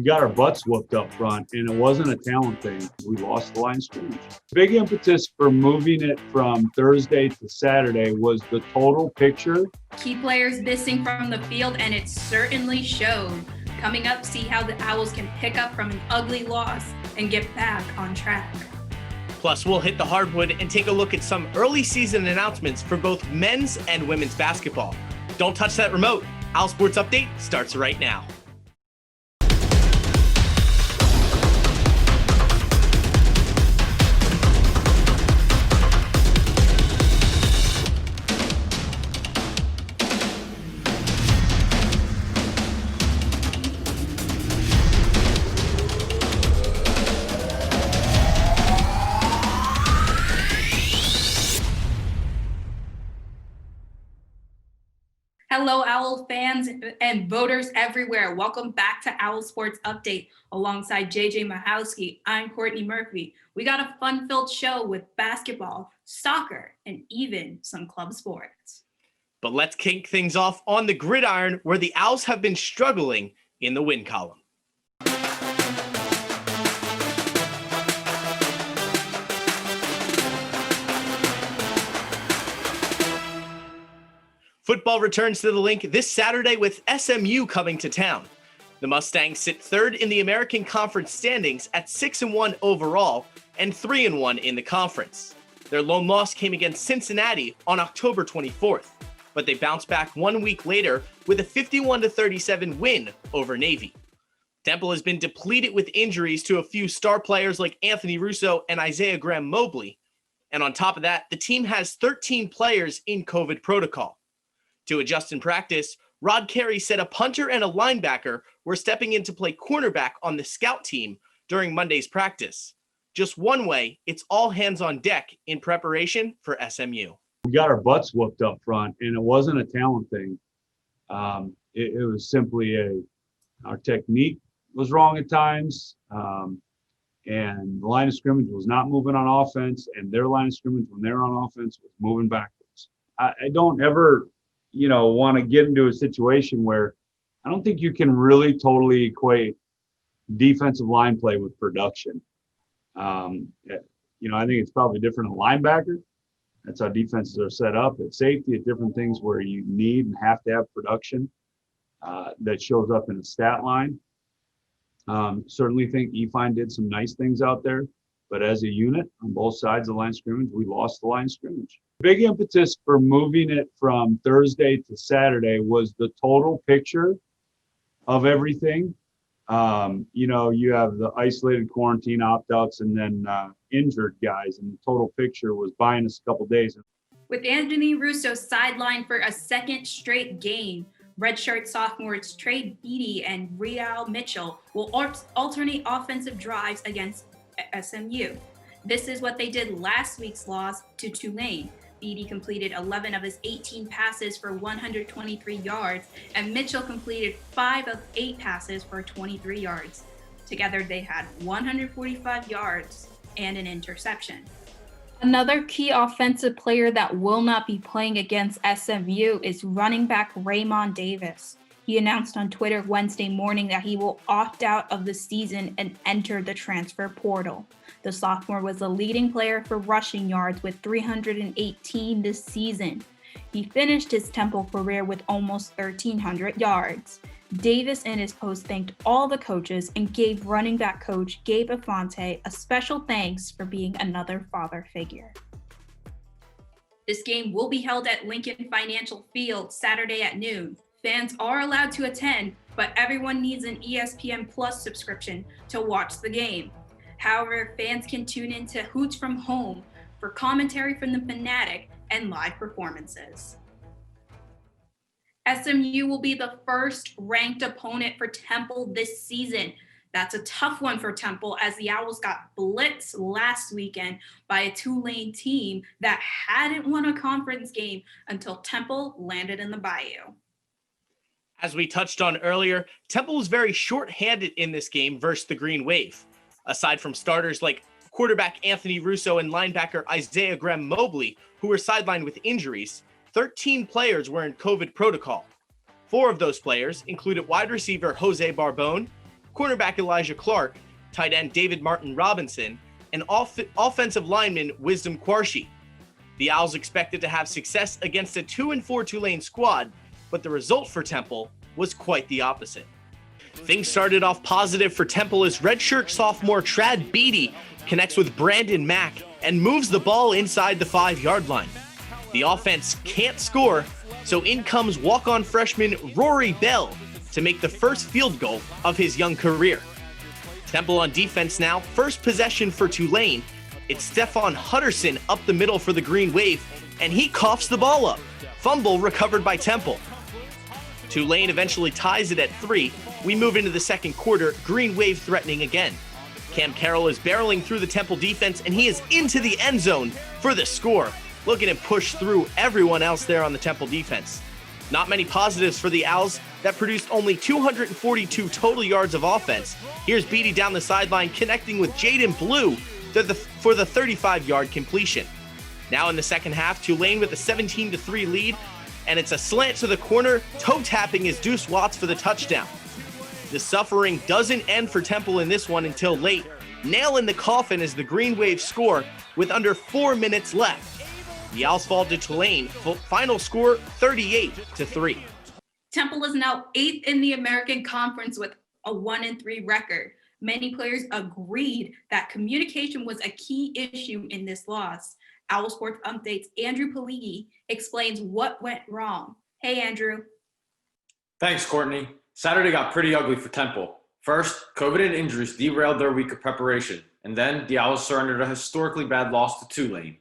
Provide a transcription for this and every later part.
We got our butts whooped up front, and it wasn't a talent thing. We lost the line of scrimmage. Big impetus for moving it from Thursday to Saturday was the total picture. Key players missing from the field, and it certainly showed. Coming up, see how the Owls can pick up from an ugly loss and get back on track. Plus, we'll hit the hardwood and take a look at some early season announcements for both men's and women's basketball. Don't touch that remote. OwlSports Update starts right now. Hello, Owl fans and voters everywhere. Welcome back to OwlSports Update. Alongside JJ Mahowski, I'm Courtney Murphy. We got a fun-filled show with basketball, soccer, and even some club sports. But let's kick things off on the gridiron, where the Owls have been struggling in the win column. Football returns to the Link this Saturday with SMU coming to town. The Mustangs sit third in the American Conference standings at 6-1 overall and 3-1 in the conference. Their lone loss came against Cincinnati on October 24th, but they bounced back 1 week later with a 51-37 win over Navy. Temple has been depleted with injuries to a few star players like Anthony Russo and Isaiah Graham-Mobley. And on top of that, the team has 13 players in COVID protocol. To adjust in practice, Rod Carey said a punter and a linebacker were stepping in to play cornerback on the scout team during Monday's practice. Just one way, it's all hands on deck in preparation for SMU. We got our butts whooped up front, and it wasn't a talent thing. It was simply our technique was wrong at times, and the line of scrimmage was not moving on offense, and their line of scrimmage when they were on offense was moving backwards. I don't ever want to get into a situation where I don't think you can really totally equate defensive line play with production. I think it's probably different in linebacker. That's how defenses are set up. At safety, at different things where you need and have to have production that shows up in a stat line. Certainly think EFINE did some nice things out there, but as a unit on both sides of the line of scrimmage, we lost the line of scrimmage. Big impetus for moving it from Thursday to Saturday was the total picture of everything. You have the isolated quarantine opt-outs and then injured guys, and the total picture was buying us a couple days. With Anthony Russo sidelined for a second straight game, redshirt sophomores Trey Beatty and Real Mitchell will alternate offensive drives against SMU. This is what they did last week's loss to Tulane. Beatty completed 11 of his 18 passes for 123 yards, and Mitchell completed 5 of 8 passes for 23 yards. Together, they had 145 yards and an interception. Another key offensive player that will not be playing against SMU is running back Raymond Davis. He announced on Twitter Wednesday morning that he will opt out of the season and enter the transfer portal. The sophomore was the leading player for rushing yards with 318 this season. He finished his Temple career with almost 1,300 yards. Davis in his post thanked all the coaches and gave running back coach Gabe Afonte a special thanks for being another father figure. This game will be held at Lincoln Financial Field Saturday at noon. Fans are allowed to attend, but everyone needs an ESPN Plus subscription to watch the game. However, fans can tune in to Hoots from Home for commentary from the Fanatic and live performances. SMU will be the first ranked opponent for Temple this season. That's a tough one for Temple, as the Owls got blitzed last weekend by a Tulane team that hadn't won a conference game until Temple landed in the Bayou. As we touched on earlier, Temple was very short-handed in this game versus the Green Wave. Aside from starters like quarterback Anthony Russo and linebacker Isaiah Graham-Mobley, who were sidelined with injuries, 13 players were in COVID protocol. 4 of those players included wide receiver Jose Barbone, cornerback Elijah Clark, tight end David Martin Robinson, and offensive lineman Wisdom Quarshie. The Owls expected to have success against a 2-4 Tulane squad, but the result for Temple was quite the opposite. Things started off positive for Temple as redshirt sophomore Trad Beatty connects with Brandon Mack and moves the ball inside the 5-yard line. The offense can't score, so in comes walk-on freshman Rory Bell to make the first field goal of his young career. Temple on defense now, first possession for Tulane. It's Stephon Hutterson up the middle for the Green Wave, and he coughs the ball up. Fumble recovered by Temple. Tulane eventually ties it at 3. We move into the second quarter, Green Wave threatening again. Cam Carroll is barreling through the Temple defense, and he is into the end zone for the score. Look at him push through everyone else there on the Temple defense. Not many positives for the Owls that produced only 242 total yards of offense. Here's Beatty down the sideline connecting with Jaden Blue for the 35-yard completion. Now in the second half, Tulane with a 17-3 lead, and it's a slant to the corner, toe tapping is Deuce Watts for the touchdown. The suffering doesn't end for Temple in this one until late. Nail in the coffin as the Green Wave score with under 4 minutes left. The Owls fall to Tulane, final score 38-3. Temple is now 8th in the American Conference with a 1-3 record. Many players agreed that communication was a key issue in this loss. OwlSports Updates' Andrew Peligi explains what went wrong. Hey, Andrew. Thanks, Courtney. Saturday got pretty ugly for Temple. First, COVID and injuries derailed their week of preparation, and then the Owls surrendered a historically bad loss to Tulane.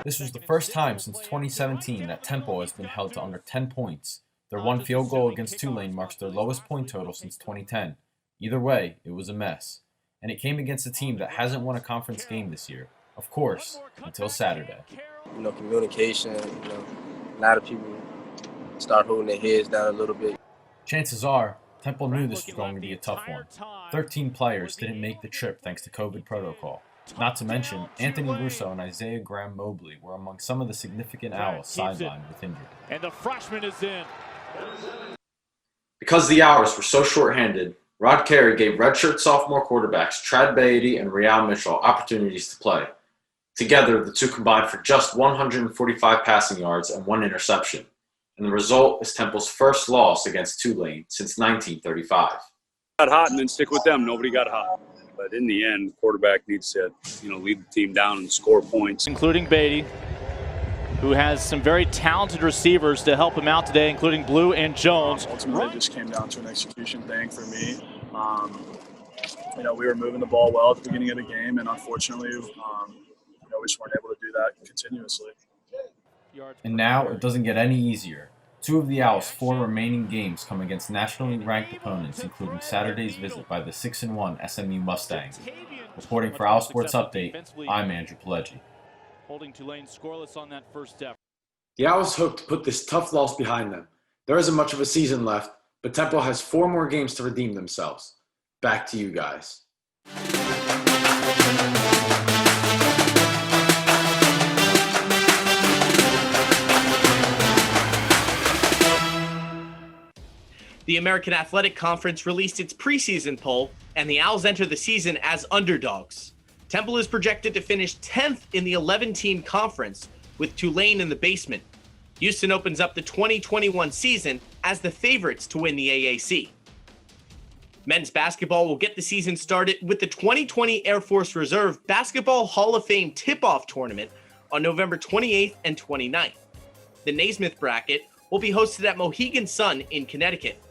This was the first time since 2017 that Temple has been held to under 10 points. Their one field goal against Tulane marks their lowest point total since 2010. Either way, it was a mess. And it came against a team that hasn't won a conference game this year. Of course, until Saturday. Communication, a lot of people start holding their heads down a little bit. Chances are, Temple knew this was going to be a tough one. 13 players didn't make the trip thanks to COVID protocol. Not to mention, Anthony Russo and Isaiah Graham Mobley were among some of the significant Owls sidelined with injury. And the freshman is in. Because the Owls were so short-handed, Rod Carey gave redshirt sophomore quarterbacks Trad Beatty and Real Mitchell opportunities to play. Together, the two combined for just 145 passing yards and 1 interception. And the result is Temple's first loss against Tulane since 1935. Got hot and then stick with them. Nobody got hot. But in the end, the quarterback needs to, lead the team down and score points. Including Beatty, who has some very talented receivers to help him out today, including Blue and Jones. Ultimately, it just came down to an execution thing for me. We were moving the ball well at the beginning of the game, and unfortunately, we just weren't able to do that continuously. And now it doesn't get any easier. 2 of the Owls' 4 remaining games come against nationally ranked opponents, including Saturday's visit by the 6-1 SMU Mustangs. Reporting for OwlSports Update, I'm Andrew Peligi. Holding Tulane scoreless on that first effort. The Owls hope to put this tough loss behind them. There isn't much of a season left, but Temple has 4 more games to redeem themselves. Back to you guys. The American Athletic Conference released its preseason poll, and the Owls enter the season as underdogs. Temple is projected to finish 10th in the 11-team conference, with Tulane in the basement. Houston opens up the 2021 season as the favorites to win the AAC. Men's basketball will get the season started with the 2020 Air Force Reserve Basketball Hall of Fame tip-off tournament on November 28th and 29th. The Naismith bracket will be hosted at Mohegan Sun in Connecticut.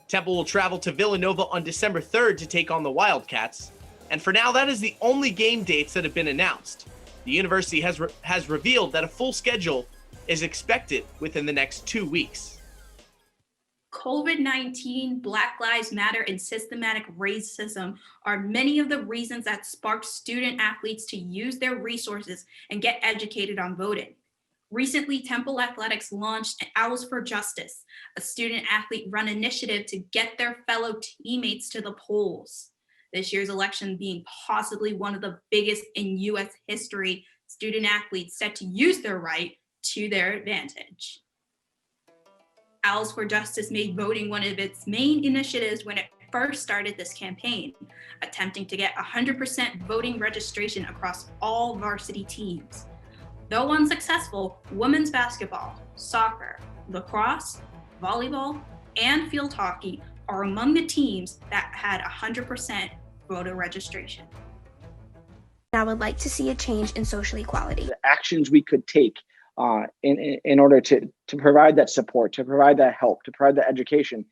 Temple will travel to Villanova on December 3rd to take on the Wildcats. And for now, that is the only game dates that have been announced. The university has revealed that a full schedule is expected within the next 2 weeks. COVID-19, Black Lives Matter, and systematic racism are many of the reasons that sparked student athletes to use their resources and get educated on voting. Recently, Temple Athletics launched Owls for Justice, a student athlete-run initiative to get their fellow teammates to the polls. This year's election being possibly one of the biggest in U.S. history, student athletes set to use their right to their advantage. Owls for Justice made voting one of its main initiatives when it first started this campaign, attempting to get 100% voting registration across all varsity teams. Though unsuccessful, women's basketball, soccer, lacrosse, volleyball, and field hockey are among the teams that had 100% voter registration. I would like to see a change in social equality. The actions we could take in order to provide that support, to provide that help, to provide that education,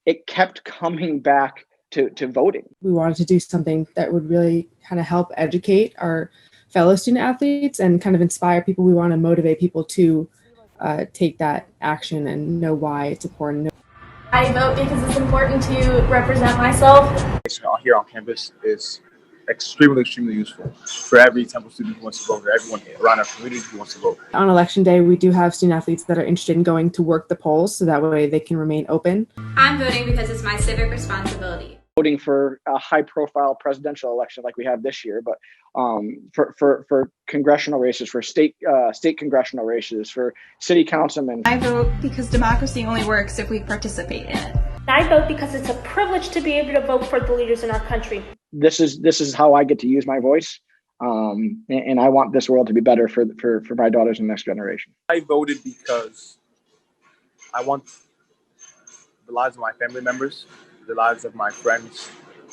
it kept coming back to voting. We wanted to do something that would really kind of help educate our fellow student athletes and kind of inspire people. We want to motivate people to take that action and know why it's important. I vote because it's important to represent myself. Here on campus is extremely useful for every Temple student who wants to vote, or everyone around our community who wants to vote. On election day, we do have student athletes that are interested in going to work the polls so that way they can remain open. I'm voting because it's my civic responsibility. Voting for a high-profile presidential election like we have this year, but for congressional races, for state congressional races, for city councilmen. I vote because democracy only works if we participate in it. I vote because it's a privilege to be able to vote for the leaders in our country. This is how I get to use my voice, and I want this world to be better for my daughters and the next generation. I voted because I want the lives of my family members, the lives of my friends,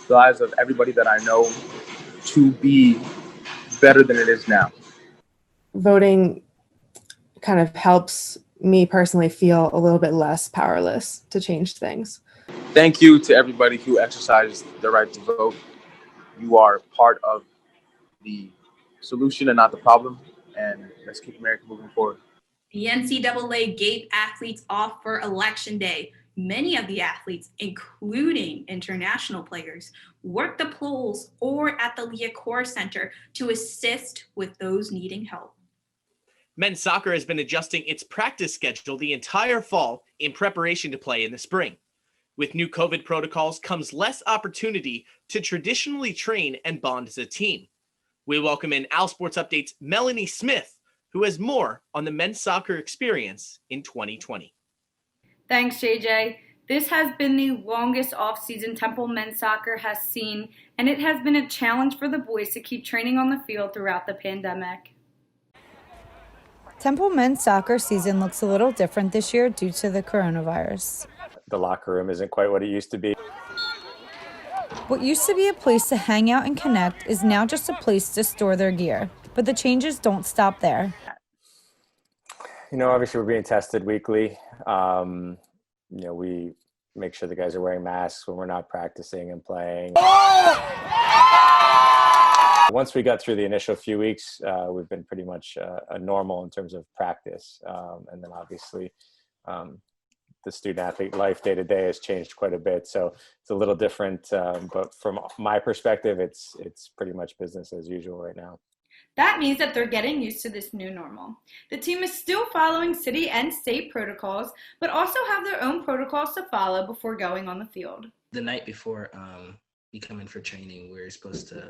the lives of everybody that I know to be better than it is now. Voting kind of helps me personally feel a little bit less powerless to change things. Thank you to everybody who exercised their right to vote. You are part of the solution and not the problem, and let's keep America moving forward. The NCAA gave athletes off for Election Day. Many of the athletes, including international players, work the polls or at the Leah Center to assist with those needing help. Men's soccer has been adjusting its practice schedule the entire fall in preparation to play in the spring. With new COVID protocols comes less opportunity to traditionally train and bond as a team. We welcome in OwlSports Update's Melanie Smith, who has more on the men's soccer experience in 2020. Thanks, JJ. This has been the longest off-season Temple men's soccer has seen, and it has been a challenge for the boys to keep training on the field throughout the pandemic. Temple men's soccer season looks a little different this year due to the coronavirus. The locker room isn't quite what it used to be. What used to be a place to hang out and connect is now just a place to store their gear. But the changes don't stop there. You know, obviously we're being tested weekly. We make sure the guys are wearing masks when we're not practicing and playing. Once we got through the initial few weeks, we've been pretty much a normal in terms of practice. And then obviously the student athlete life day to day has changed quite a bit. So it's a little different. But from my perspective, it's pretty much business as usual right now. That means that they're getting used to this new normal. The team is still following city and state protocols, but also have their own protocols to follow before going on the field. The night before we come in for training, we're supposed to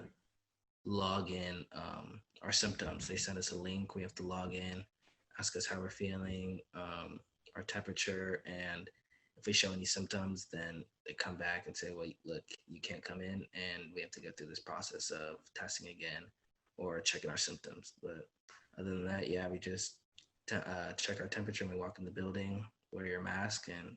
log in our symptoms. They send us a link. We have to log in, ask us how we're feeling, our temperature, and if we show any symptoms, then they come back and say, well, look, you can't come in, and we have to go through this process of testing again or checking our symptoms. But other than that, yeah, we just check our temperature when we walk in the building, wear your mask, and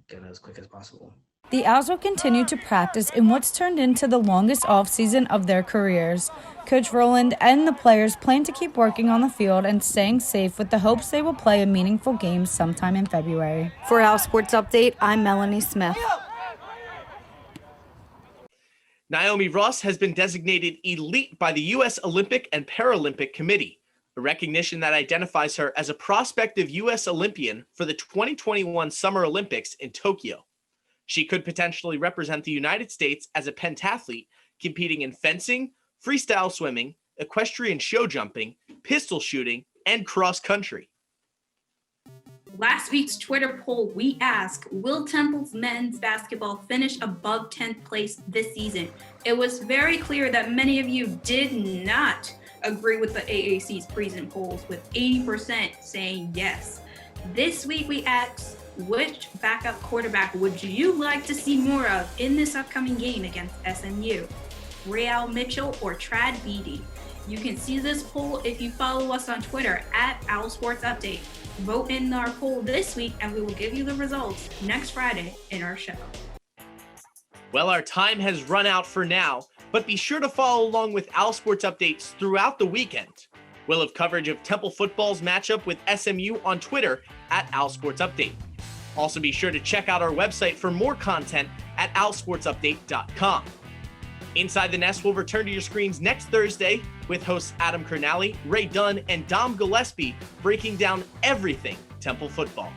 get out as quick as possible. The Owls will continue to practice in what's turned into the longest off-season of their careers. Coach Rowland and the players plan to keep working on the field and staying safe with the hopes they will play a meaningful game sometime in February. For OwlSports Update, I'm Melanie Smith. Naomi Ross has been designated elite by the U.S. Olympic and Paralympic Committee, a recognition that identifies her as a prospective U.S. Olympian for the 2021 Summer Olympics in Tokyo. She could potentially represent the United States as a pentathlete, competing in fencing, freestyle swimming, equestrian show jumping, pistol shooting, and cross country. Last week's Twitter poll, we asked, will Temple's men's basketball finish above 10th place this season? It was very clear that many of you did not agree with the AAC's present polls, with 80% saying yes. This week we asked, which backup quarterback would you like to see more of in this upcoming game against SMU? Real Mitchell or Trad Beatty? You can see this poll if you follow us on Twitter at OwlSports Update. Vote in our poll this week and we will give you the results next Friday in our show. Well, our time has run out for now, but be sure to follow along with OwlSports updates throughout the weekend. We'll have coverage of Temple football's matchup with SMU on Twitter at OwlSports Update. Also be sure to check out our website for more content at owlsportsupdate.com. Inside the Nest will return to your screens next Thursday with hosts Adam Kernally, Ray Dunn, and Dom Gillespie breaking down everything Temple football.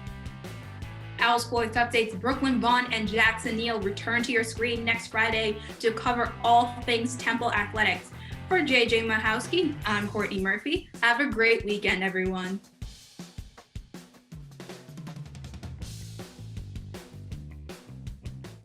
OwlSports Update's Brooklyn Vaughn and Jackson Neal return to your screen next Friday to cover all things Temple athletics. For JJ Mahowski, I'm Courtney Murphy. Have a great weekend, everyone.